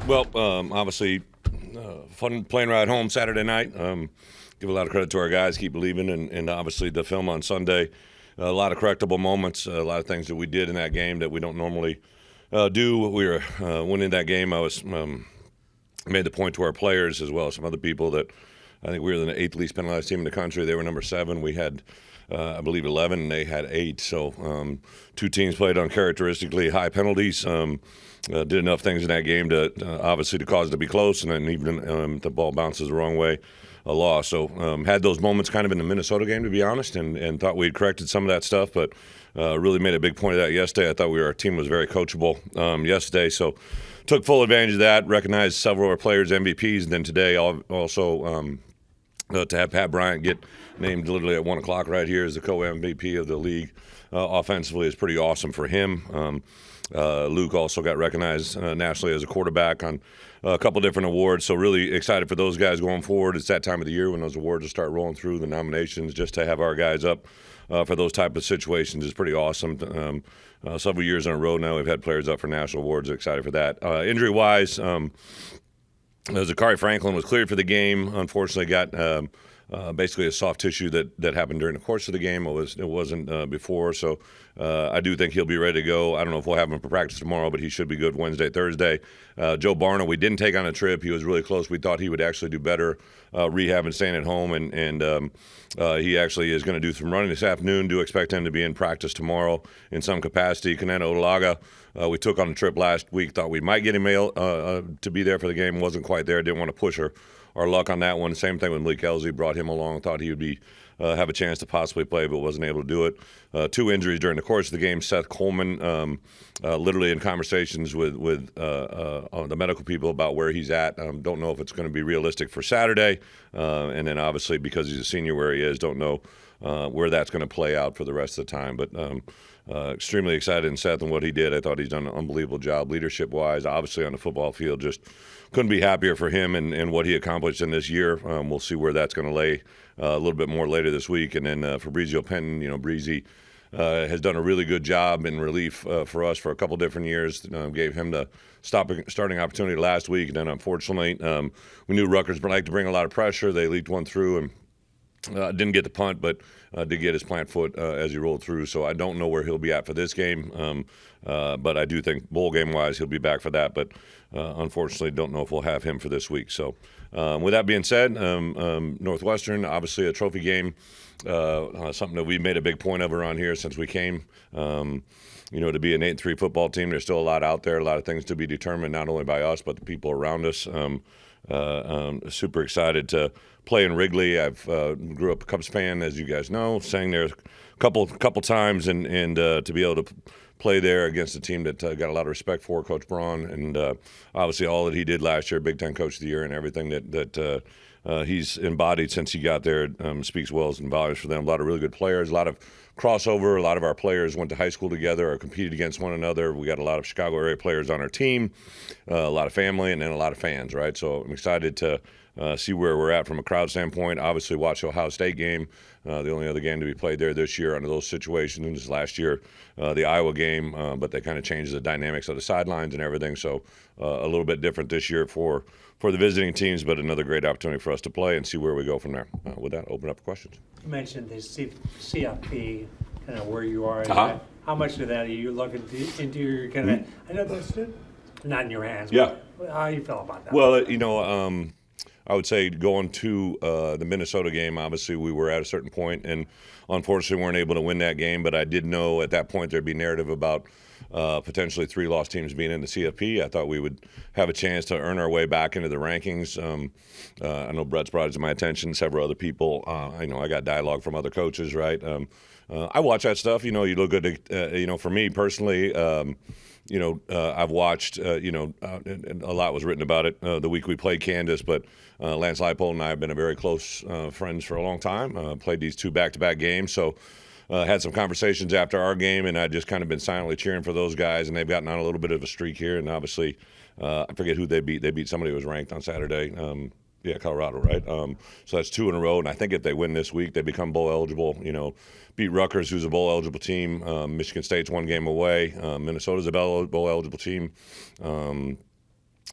Well, obviously, fun plane ride home Saturday night. Give a lot of credit to our guys, keep believing, and obviously the film on Sunday. A lot of correctable moments, a lot of things that we did in that game that we don't normally do. We were winning that game. I was made the point to our players as well as some other people that I think we were the 8th least penalized team in the country. They were number 7. We had, I believe, 11, and they had 8. So two teams played uncharacteristically high penalties. Did enough things in that game to obviously to cause it to be close, and then even the ball bounces the wrong way, a loss. So had those moments kind of in the Minnesota game, to be honest, and thought we had corrected some of that stuff, but really made a big point of that yesterday. I thought our team was very coachable yesterday, so took full advantage of that, recognized several of our players MVPs, and then today also to have Pat Bryant get named literally at 1 o'clock right here as the co-MVP of the league offensively is pretty awesome for him. Luke also got recognized nationally as a quarterback on a couple different awards, so really excited for those guys going forward. It's that time of the year when those awards will start rolling through the nominations. Just to have our guys up for those type of situations is pretty awesome. Several years in a row now we've had players up for national awards. Excited for that. Injury-wise, Zachary Franklin was cleared for the game. Unfortunately, got basically a soft tissue that happened during the course of the game. It wasn't before, so I do think he'll be ready to go. I don't know if we'll have him for practice tomorrow, but he should be good Wednesday, Thursday. Joe Barna, we didn't take on a trip. He was really close. We thought he would actually do better rehab and staying at home, and he actually is going to do some running this afternoon. Do expect him to be in practice tomorrow in some capacity. Kanana Odalaga, we took on a trip last week. Thought we might get him to be there for the game. Wasn't quite there. Didn't want to push our luck on that one. Same thing with Malik Elsie. Brought him along. Thought he would be have a chance to possibly play, but wasn't able to do it. 2 injuries during the course of the game. Seth Coleman, literally in conversations with the medical people about where he's at. Don't know if it's going to be realistic for Saturday. And then obviously because he's a senior where he is, don't know where that's going to play out for the rest of the time. But extremely excited in Seth and what he did. I thought he's done an unbelievable job leadership-wise. Obviously on the football field, just couldn't be happier for him and what he accomplished in this year. We'll see where that's going to lay a little bit more later this week. And then Fabrizio Penton, Breezy has done a really good job in relief for us for a couple different years. Gave him the starting opportunity last week. And then unfortunately, we knew Rutgers would like to bring a lot of pressure. They leaked one through and didn't get the punt, but did get his plant foot as he rolled through. So I don't know where he'll be at for this game, but I do think bowl game-wise he'll be back for that. But unfortunately, don't know if we'll have him for this week. So with that being said, Northwestern, obviously a trophy game, something that we've made a big point of around here since we came. To be an 8-3 football team, there's still a lot out there, a lot of things to be determined, not only by us, but the people around us. Super excited to play in Wrigley. I've grew up a Cubs fan, as you guys know, sang there a couple times, and to be able to play there against a team that got a lot of respect for Coach Braun, and obviously all that he did last year, Big Ten Coach of the Year, and everything that he's embodied since he got there speaks well and volumes for them. A lot of really good players, a lot of crossover. A lot of our players went to high school together or competed against one another. We got a lot of Chicago area players on our team, a lot of family, and then a lot of fans, right? So I'm excited to see where we're at from a crowd standpoint. Obviously, watch the Ohio State game, the only other game to be played there this year under those situations. Last year, the Iowa game, but they kind of changed the dynamics of the sidelines and everything. So a little bit different this year for the visiting teams, but another great opportunity for us to play and see where we go from there. With that, open up for questions. You mentioned the CFP, kind of where you are. Uh-huh. How much of that are you looking into your kind of, I know that's not in your hands, Yeah. but how you feel about that? Well, I would say going to the Minnesota game, obviously we were at a certain point and unfortunately weren't able to win that game, but I did know at that point there'd be narrative about potentially 3 lost teams being in the CFP. I thought we would have a chance to earn our way back into the rankings. I know Bret's brought it to my attention, several other people. I got dialogue from other coaches, right? I watch that stuff. You look good, for me personally, I've watched, and a lot was written about it the week we played Kansas, but Lance Leipold and I have been a very close friends for a long time, played these 2 back-to-back games. So had some conversations after our game, and I'd just kind of been silently cheering for those guys, and they've gotten on a little bit of a streak here. And obviously, I forget who they beat. They beat somebody who was ranked on Saturday. Colorado, right? So that's 2 in a row, and I think if they win this week, they become bowl eligible. Beat Rutgers, who's a bowl eligible team. Michigan State's 1 game away. Minnesota's a bowl eligible team.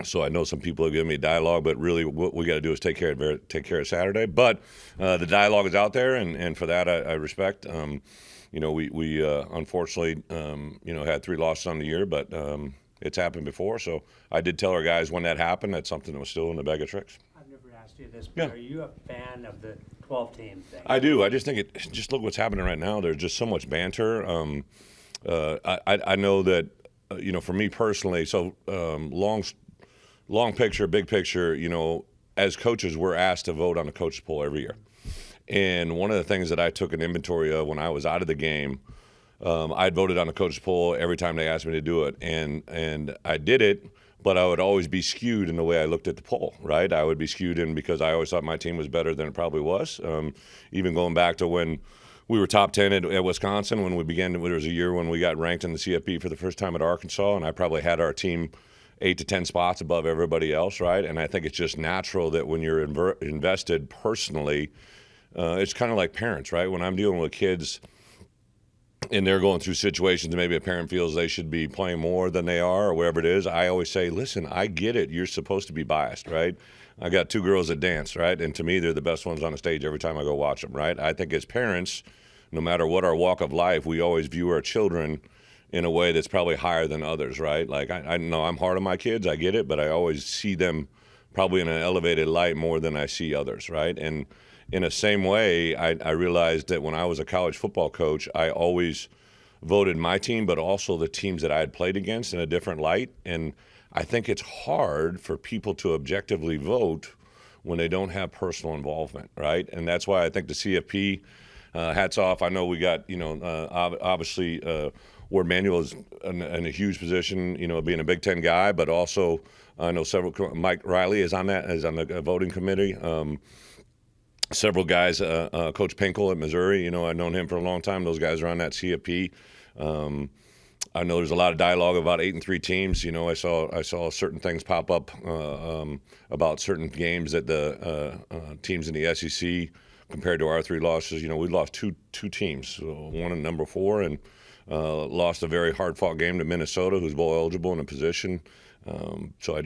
So I know some people have given me dialogue, but really what we got to do is take care of Saturday. But the dialogue is out there, and for that I respect. We unfortunately had 3 losses on the year, but it's happened before. So I did tell our guys when that happened, that's something that was still in the bag of tricks. I've never asked you this, but are you a fan of the 12-team thing? I do. I just think just look what's happening right now. There's just so much banter. I know that for me personally. So long picture, big picture, as coaches, we're asked to vote on the coaches poll every year. And one of the things that I took an inventory of when I was out of the game, I'd voted on the coaches poll every time they asked me to do it. And I did it, but I would always be skewed in the way I looked at the poll, right? I would be skewed in because I always thought my team was better than it probably was. Even going back to when we were top 10 at Wisconsin, when there was a year when we got ranked in the CFP for the first time at Arkansas, and I probably had our team 8 to 10 spots above everybody else, right? And I think it's just natural that when you're invested personally, it's kind of like parents, right? When I'm dealing with kids and they're going through situations and maybe a parent feels they should be playing more than they are or whatever it is, I always say, listen, I get it. You're supposed to be biased, right? I got 2 girls that dance, right? And to me, they're the best ones on the stage every time I go watch them, right? I think as parents, no matter what our walk of life, we always view our children in a way that's probably higher than others, right? Like I know I'm hard on my kids, I get it, but I always see them probably in an elevated light more than I see others, right? And in the same way, I realized that when I was a college football coach, I always voted my team, but also the teams that I had played against in a different light. And I think it's hard for people to objectively vote when they don't have personal involvement, right? And that's why I think the CFP, hats off. I know we got, obviously Ward Manuel is in a huge position, being a Big Ten guy, but also I know Mike Riley is on the voting committee. Several guys, Coach Pinkel at Missouri, I've known him for a long time. Those guys are on that CFP. I know there's a lot of dialogue about 8 and 3 teams. I saw certain things pop up about certain games that the teams in the SEC compared to our 3 losses. We lost two teams, one at number 4, and lost a very hard-fought game to Minnesota, who's bowl eligible in a position. So I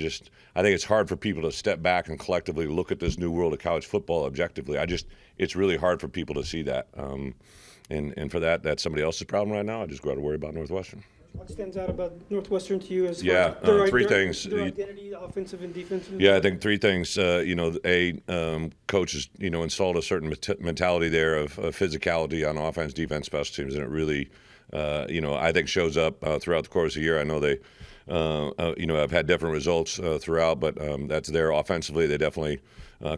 think it's hard for people to step back and collectively look at this new world of college football objectively. It's really hard for people to see that. And for that's somebody else's problem right now. I just got to worry about Northwestern. What stands out about Northwestern to you as three things. Their identity, offensive and defensive? Yeah, I think 3 things. Coaches, installed a certain mentality there of physicality on offense, defense, special teams, and it really, I think shows up throughout the course of the year. I know they, have had different results throughout, but that's there offensively. They definitely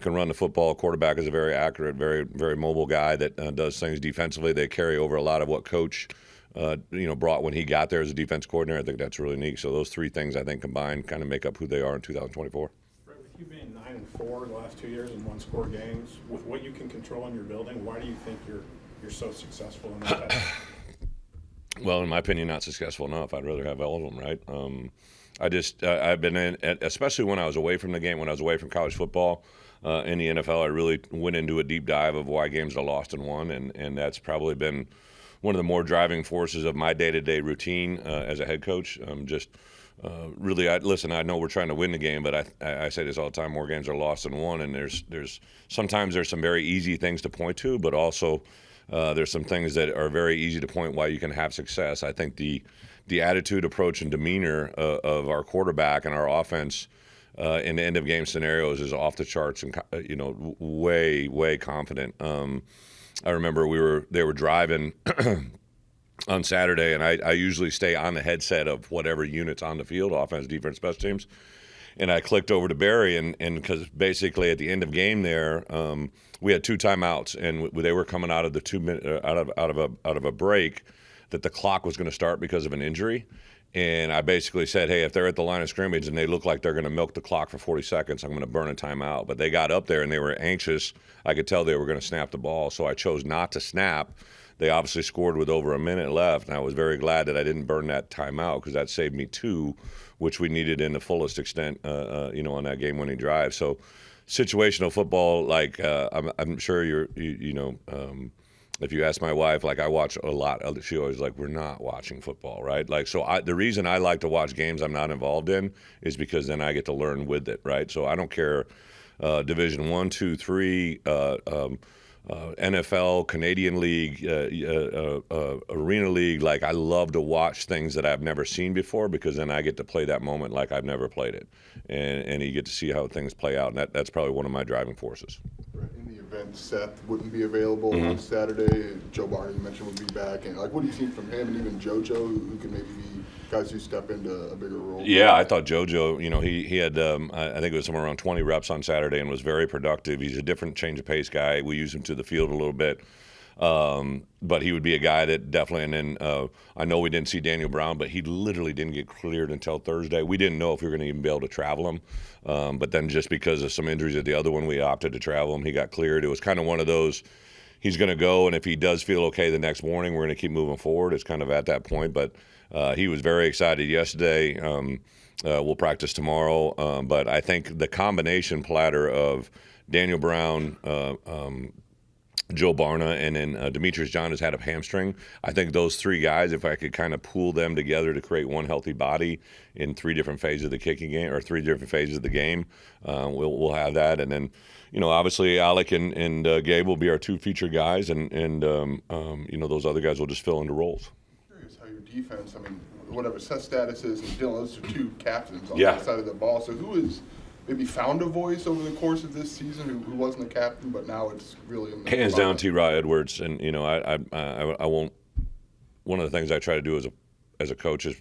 can run the football. Quarterback is a very accurate, very, very mobile guy that does things defensively. They carry over a lot of what Coach brought when he got there as a defense coordinator. I think that's really neat. So those 3 things, I think, combined kind of make up who they are in 2024. Bret, with you being 9-4 the last 2 years in 1-score games, with what you can control in your building, why do you think you're so successful in that? Well, in my opinion, not successful enough. I'd rather have all of them, right? I've been in, especially when I was away from the game, when I was away from college football in the NFL, I really went into a deep dive of why games are lost and won, and that's probably been one of the more driving forces of my day-to-day routine as a head coach. Really, I know we're trying to win the game, but I say this all the time: more games are lost than won. And there's sometimes some very easy things to point to, but also there's some things that are very easy to point why you can have success. I think the attitude, approach, and demeanor of our quarterback and our offense in the end of game scenarios is off the charts and way confident. I remember they were driving on Saturday, and I usually stay on the headset of whatever unit's on the field, offense, defense, special teams. And I clicked over to Barry, and because basically at the end of game there, we had 2 timeouts, and they were coming out of the 2 minute out of a break that the clock was going to start because of an injury. And I basically said, hey, if they're at the line of scrimmage and they look like they're going to milk the clock for 40 seconds, I'm going to burn a timeout. But they got up there and they were anxious. I could tell they were going to snap the ball, so I chose not to snap. They obviously scored with over a minute left, and I was very glad that I didn't burn that timeout because that saved me 2, which we needed in the fullest extent, on that game-winning drive. So situational football, like I'm sure if you ask my wife, like I watch a lot of, she always like, we're not watching football, right? Like, so the reason I like to watch games I'm not involved in is because then I get to learn with it, right? So I don't care Division 1, 2, 3, NFL, Canadian League, Arena League. Like, I love to watch things that I've never seen before because then I get to play that moment like I've never played it, and you get to see how things play out, and that's probably one of my driving forces. In the event Seth wouldn't be available on Saturday, Joe Barney, you mentioned, would be back, and like, what do you see from him, and even JoJo, who can maybe be guys who step into a bigger role? Yeah, I thought JoJo, he had, I think it was somewhere around 20 reps on Saturday and was very productive. He's a different change of pace guy. We use him to the field a little bit. But he would be a guy that definitely, and then I know we didn't see Daniel Brown, but he literally didn't get cleared until Thursday. We didn't know if we were going to even be able to travel him. But then just because of some injuries at the other one, we opted to travel him. He got cleared. It was kind of one of those, he's going to go, and if he does feel okay the next morning, we're going to keep moving forward. It's kind of at that point. But he was very excited yesterday. We'll practice tomorrow. But I think the combination platter of Daniel Brown, Joe Barna, and then Demetrius John has had a hamstring. I think those three guys, if I could kind of pool them together to create one healthy body in 3 different phases of the kicking game, or 3 different phases of the game, we'll have that. And then, obviously Alec and Gabe will be our 2 featured guys, and those other guys will just fill into roles. I'm curious how your defense, whatever Seth's status is, and Dylan, those are 2 captains on Yeah. that side of the ball. So who is maybe found a voice over the course of this season who wasn't a captain, but now it's really in the Hands down, spotlight? T. Edwards, and I won't. One of the things I try to do as a coach is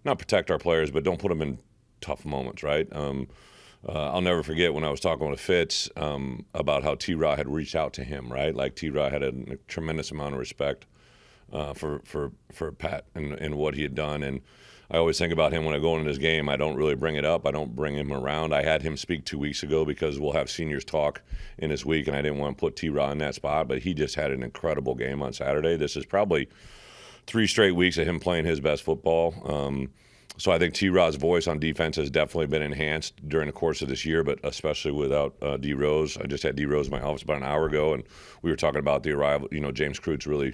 not protect our players, but don't put them in tough moments, right? I'll never forget when I was talking with Fitz about how T-Raw had reached out to him, right? Like T-Raw had a tremendous amount of respect for Pat and what he had done, and I always think about him when I go into this game. I don't really bring it up. I don't bring him around. I had him speak 2 weeks ago because we'll have seniors talk in this week, and I didn't want to put T-Raw in that spot, but he just had an incredible game on Saturday. This is probably 3 straight weeks of him playing his best football. So I think T-Raw's voice on defense has definitely been enhanced during the course of this year, but especially without D. Rose. I just had D. Rose in my office about an hour ago, and we were talking about the arrival. James Kreutz really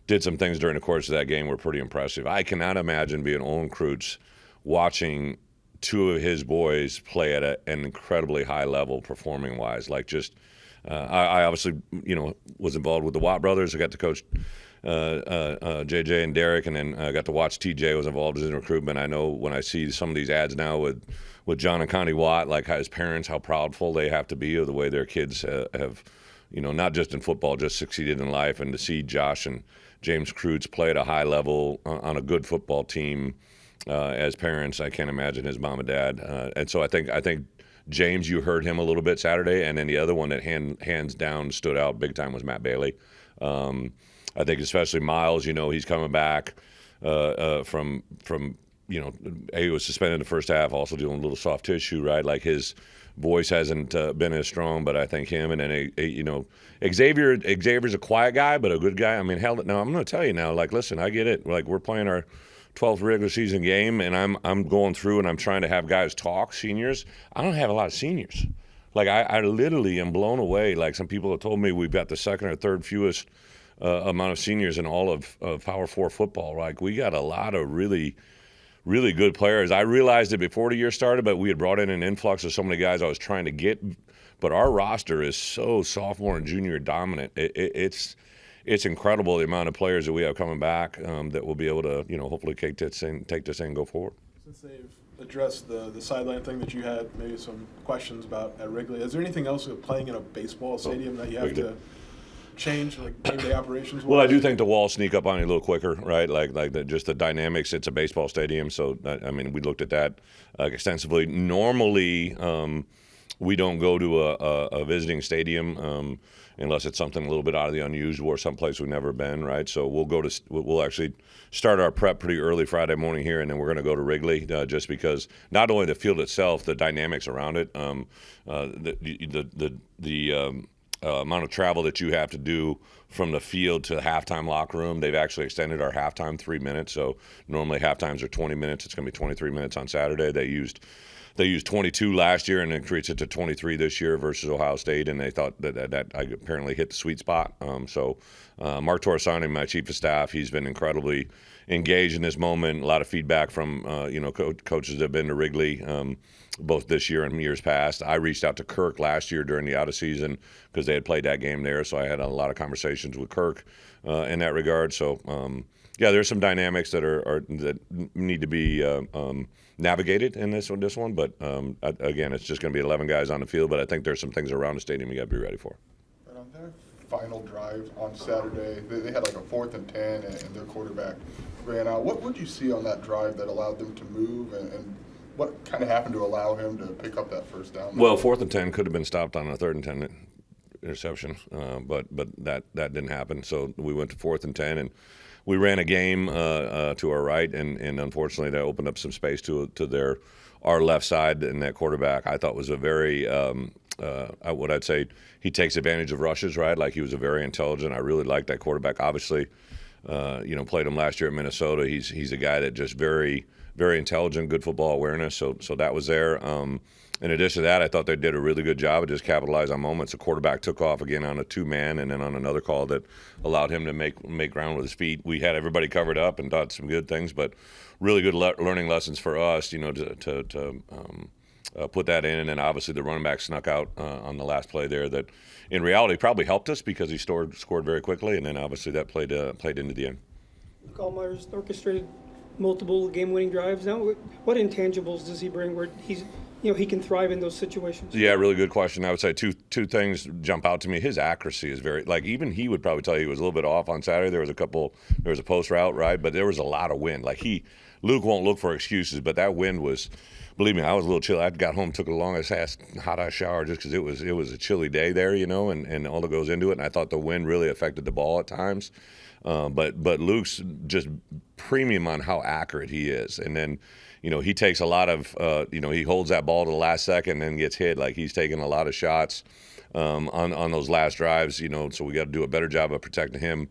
did some things during the course of that game were pretty impressive. I cannot imagine being Owen Kreutz watching 2 of his boys play at an incredibly high level performing-wise. Like I obviously, was involved with the Watt brothers. I got to coach JJ and Derek, and then I got to watch TJ was involved in recruitment. I know when I see some of these ads now with John and Connie Watt, like his parents, how proudful they have to be of the way their kids have, not just in football, just succeeded in life. And to see Josh and James Kreutz play at a high level on a good football team as parents, I can't imagine his mom and dad. And so I think James, you heard him a little bit Saturday, and then the other one that hands down stood out big time was Matt Bailey. I think especially Miles, he's coming back from he was suspended in the first half, also dealing with a little soft tissue, right? Like his voice hasn't been as strong, but I think him and then Xavier's a quiet guy, but a good guy. Hell, now I'm going to tell you now. Like, listen, I get it. Like, we're playing our 12th regular season game, and I'm going through and I'm trying to have guys talk, seniors. I don't have a lot of seniors. Like, I literally am blown away. Like, some people have told me we've got the 2nd or 3rd fewest amount of seniors in all of Power 4 football. Like, we got a lot of really good players. I realized it before the year started, but we had brought in an influx of so many guys I was trying to get. But our roster is so sophomore and junior dominant. It's incredible the amount of players that we have coming back that will be able to, hopefully take this thing and go forward. Since they've addressed the sideline thing that you had maybe some questions about at Wrigley, is there anything else with playing in a baseball stadium that you have to change, like game-day operations? Well, I do think the walls sneak up on you a little quicker, right? Just the dynamics. It's a baseball stadium, so we looked at that extensively. Normally, we don't go to a visiting stadium unless it's something a little bit out of the unusual or someplace we've never been, right? So we'll actually start our prep pretty early Friday morning here, and then we're going to go to Wrigley just because not only the field itself, the dynamics around it, the amount of travel that you have to do from the field to the halftime locker room. They've actually extended our halftime 3 minutes. So normally halftimes are 20 minutes. It's going to be 23 minutes on Saturday. They used they used 22 last year and increased it to 23 this year versus Ohio State, and they thought that I apparently hit the sweet spot. Mark Torresani, my chief of staff, he's been incredibly engaged in this moment. A lot of feedback from coaches that have been to Wrigley, both this year and years past. I reached out to Kirk last year during the out of season because they had played that game there, so I had a lot of conversations with Kirk in that regard. So yeah, there's some dynamics that need to be navigated in this one. But again, it's just going to be 11 guys on the field. But I think there's some things around the stadium you got to be ready for. And on their final drive on Saturday, they had like a 4th and 10, and their quarterback ran out. What would you see on that drive that allowed them to move, and what kind of happened to allow him to pick up that first down? Well, 4th and 10 could have been stopped on a 3rd and 10 interception, but that didn't happen. So we went to 4th and 10, and we ran a game to our right, and unfortunately that opened up some space to our left side, and that quarterback I thought was a very what I'd say he takes advantage of rushes, right? Like he was a very intelligent. I really liked that quarterback. Obviously, played him last year at Minnesota. He's a guy that just very, very intelligent, good football awareness. So that was there. In addition to that, I thought they did a really good job of just capitalize on moments. The quarterback took off again on a 2-man, and then on another call that allowed him to make ground with his feet. We had everybody covered up and thought some good things, but really good learning lessons for us, to put that in. And then obviously the running back snuck out on the last play there that in reality probably helped us because he scored very quickly, and then obviously that played into the end. Allmeier's orchestrated multiple game-winning drives. Now, what intangibles does he bring where he can thrive in those situations? Yeah, really good question. I would say two things jump out to me. His accuracy is very, like, even he would probably tell you he was a little bit off on Saturday. There was a post route, right? But there was a lot of wind. Like Luke won't look for excuses, but that wind was, believe me, I was a little chilly. I got home, took the longest hot ass shower just because it was a chilly day there, and all that goes into it. And I thought the wind really affected the ball at times. But Luke's just premium on how accurate he is. And then, he takes a lot of, he holds that ball to the last second and then gets hit. Like he's taking a lot of shots on those last drives, so we got to do a better job of protecting him.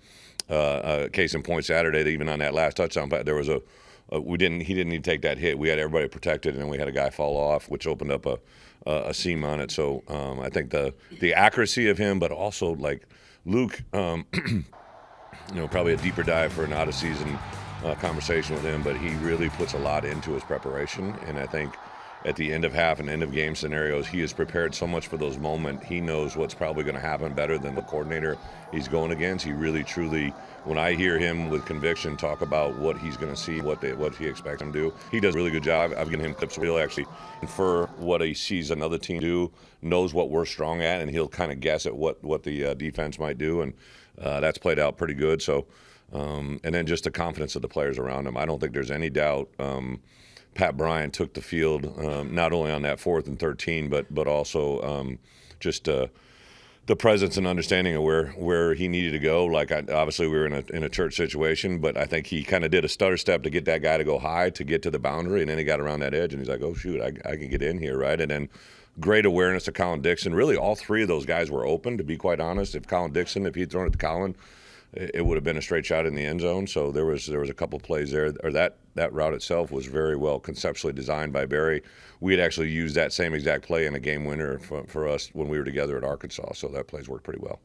Case in point Saturday, even on that last touchdown, there was he didn't need to take that hit. We had everybody protected, and then we had a guy fall off, which opened up a seam on it. So I think the accuracy of him, but also like Luke, probably a deeper dive for an out-of-season conversation with him, but he really puts a lot into his preparation. And I think at the end of half and end of game scenarios, he is prepared so much for those moments. He knows what's probably going to happen better than the coordinator he's going against. He really, truly, when I hear him with conviction talk about what he's going to see, what he expects him to do, he does a really good job. I've given him clips where he'll actually infer what he sees another team do, knows what we're strong at, and he'll kind of guess at what the defense might do. And that's played out pretty good. So, and then just the confidence of the players around him. I don't think there's any doubt. Pat Bryant took the field not only on that 4th and 13, but also just the presence and understanding of where he needed to go. Like obviously we were in a church situation, but I think he kind of did a stutter step to get that guy to go high to get to the boundary, and then he got around that edge, and he's like, oh shoot, I can get in here, right? And then great awareness to Colin Dixon. Really, all three of those guys were open, to be quite honest. If he'd thrown it to Colin, it would have been a straight shot in the end zone. So there was a couple plays there, or that route itself was very well conceptually designed by Barry. We had actually used that same exact play in a game winner for us when we were together at Arkansas. So that plays worked pretty well.